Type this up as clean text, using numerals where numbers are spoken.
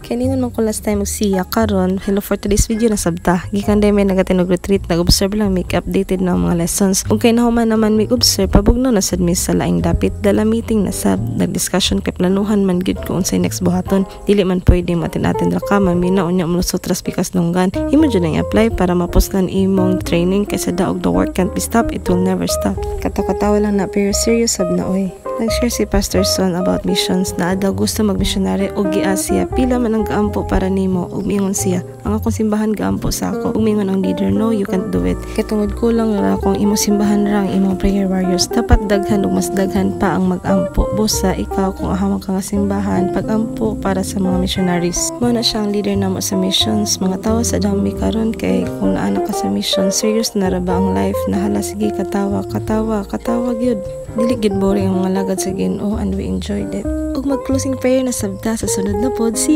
Kaya ningon man ko last time siya karon. Hello, for today's video na sabta. Gikan day may nagatinog retreat, nag-observe lang, make updated na mga lessons. Kung kay nahuman naman may observe, pabugno na sad miss sa laing dapit. Dala meeting na sab, nag-discussion kay planuhan man gid ko unsay next buhaton. Dili man pwede matin-atin ra ka, mamina unya mulusot ras pikas nunggan. Imo dyan ang apply para mapuslan imong training kaysa daog the work can't be stopped, it will never stop. Katawa lang na pero serious sab na oy. Nag-share si Pastor Son about missions na daw gusto mag-missionary o giasya pila man ang gaampo para nimo ug mingon siya ang akong simbahan gaampo sa ako ug mingon ang leader no you can't do it katungod kulang ra kung imo simbahan ra ang imong prayer warriors dapat daghan ug mas daghan pa ang mag-ampo busa ikaw kung ahamang ka nga simbahan pag-ampo para sa mga missionaries mo na siya ang leader namo sa missions mga tawo sa dami karon kay kung naa ka sa mission serious na ra ba ang life nahala sige katawa gyud dili gid boring ang mga lagad sa Ginoo and we enjoyed it. Ug mag-closing prayer na sabta sa sunod na pod.